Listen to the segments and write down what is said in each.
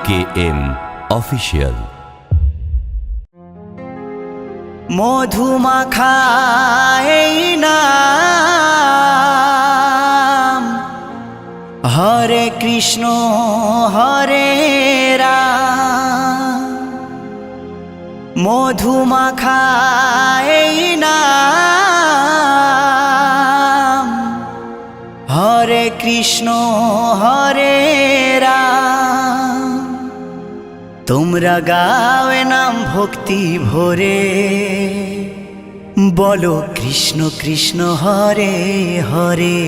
KM official. মধুমাখা এই নাম, হরে কৃষ্ণ হরে রাম। মধুমাখা এই নাম, হরে কৃষ্ণ হরে রাম। তোমরা গাওয়ে নাম ভক্তি ভরে, বলো কৃষ্ণ কৃষ্ণ হরে হরে।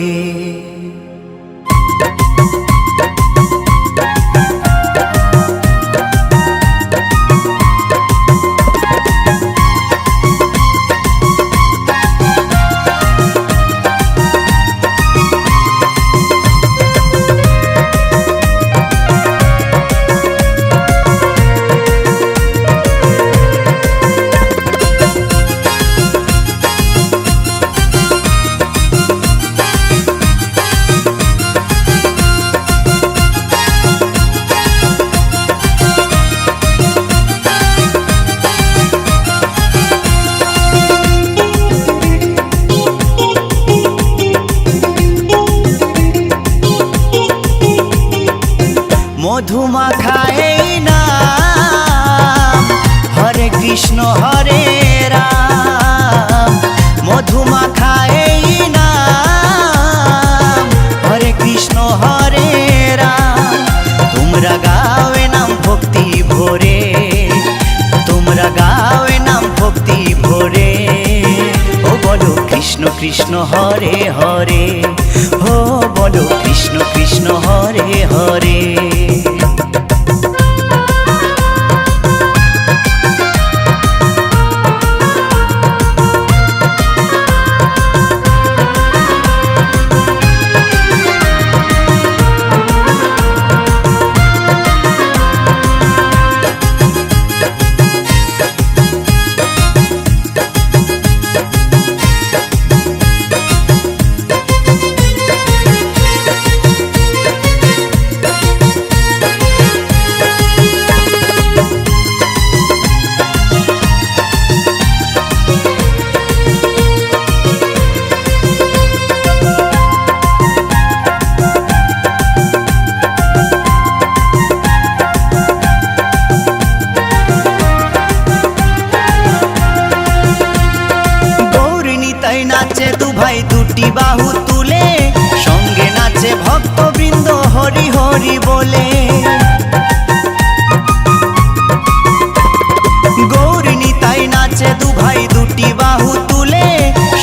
মধুমাখা এই নাম, হরে কৃষ্ণ হরে রাম। মধুমাখা এই নাম, হরে কৃষ্ণ হরে রাম। তোমরা গাওয়ে নাম ভক্তি ভরে, তোমরা গাওয়ে নাম ভক্তি ভরে। ও বলো কৃষ্ণ কৃষ্ণ হরে হরে, ও বলো কৃষ্ণ কৃষ্ণ হরে হরে। নাচে দু ভাই দুটি বাহু তুলে, সঙ্গে নাচে ভক্তবৃন্দ হরি হরি বলে। গৌরী নিতাই নাচে দু ভাই দুটি বাহু তুলে,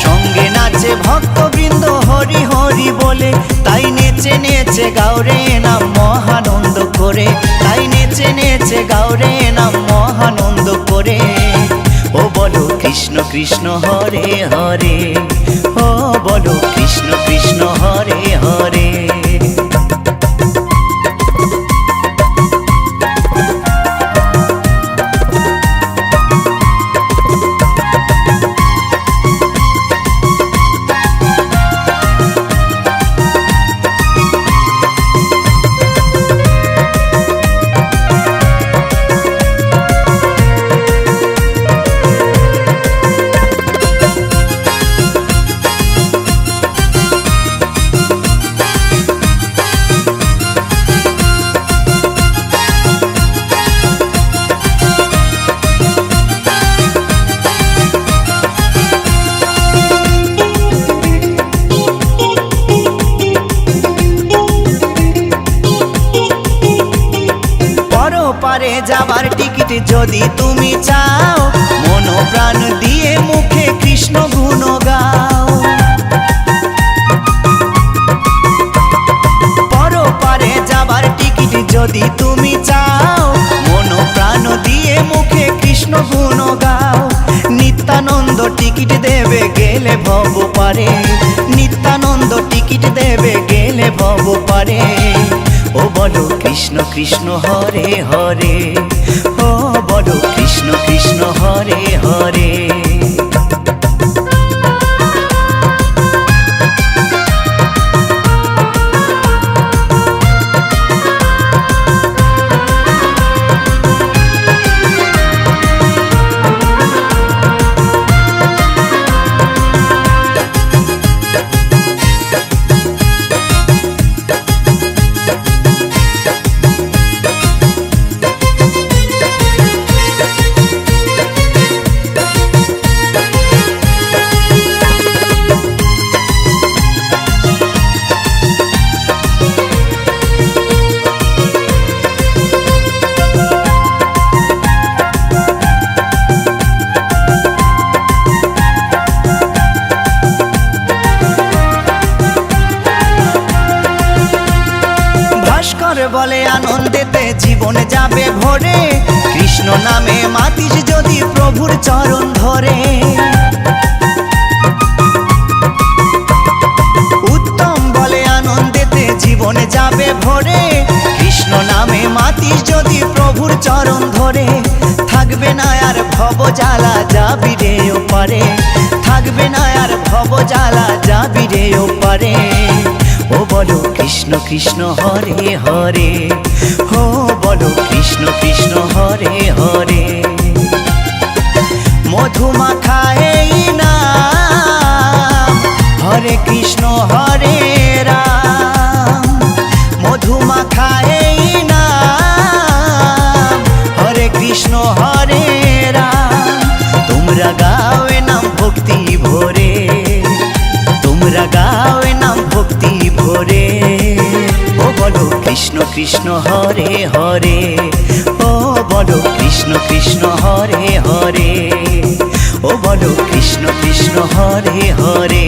সঙ্গে নাচে ভক্তবৃন্দ হরি হরি বলে। তাই নেচে নেচে গাওরে নাম মহানন্দ করে, তাই নেচে নেচে গাওরে নাম মহানন্দ করে। ও বলো কৃষ্ণ কৃষ্ণ হরে হরে, ও বলো কৃষ্ণ কৃষ্ণ হরে হরে। পারে যাবার টিকিট যদি তুমি চাও, মন প্রাণ দিয়ে মুখে কৃষ্ণ গুণ গাও। পরপারে যাবার টিকিট যদি তুমি চাও, মন প্রাণ দিয়ে মুখে কৃষ্ণ গুণ গাও। নিত্যানন্দ টিকিট দেবে গেলে ভব পারে, নিত্যানন্দ টিকিট দেবে গেলে ভব পারে। ও বলো কৃষ্ণ কৃষ্ণ হরে হরে, ও বলো কৃষ্ণ কৃষ্ণ হরে হরে। ভাস্কর বলে আনন্দেতে জীবন যাবে ভরে, কৃষ্ণ নামে মাতিস যদি প্রভুর চরণ ধরে। উত্তম বলে আনন্দেতে জীবন যাবে ভরে, কৃষ্ণ নামে মাতিস যদি প্রভুর চরণ ধরে। থাকবে না আর ভব জ্বালা, যাবি রে ওপারে, থাকবে না আর ভব জ্বালা, যাবি রে ওপারে। ও বলো কৃষ্ণ কৃষ্ণ হরে হরে, ও বলো কৃষ্ণ কৃষ্ণ হরে হরে। মধুমাখা এই নাম, হরে কৃষ্ণ হরে রাম। মধুমাখা এই নাম, হরে কৃষ্ণ হরে রাম। তোমরা গাও এ নাম ভক্তি ভরে, তোমরা গাও এ নাম ভক্তি ভরে। ও বলো কৃষ্ণ কৃষ্ণ হরে হরে, ও বলো কৃষ্ণ কৃষ্ণ হরে হরে। ও বলো কৃষ্ণ কৃষ্ণ হরে হরে,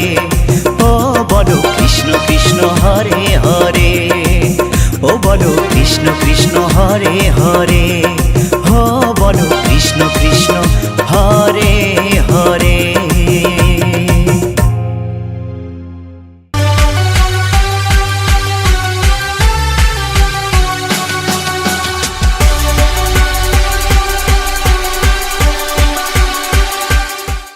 ও বলো কৃষ্ণ কৃষ্ণ হরে হরে। ও বলো কৃষ্ণ কৃষ্ণ হরে হরে, ও বলো কৃষ্ণ কৃষ্ণ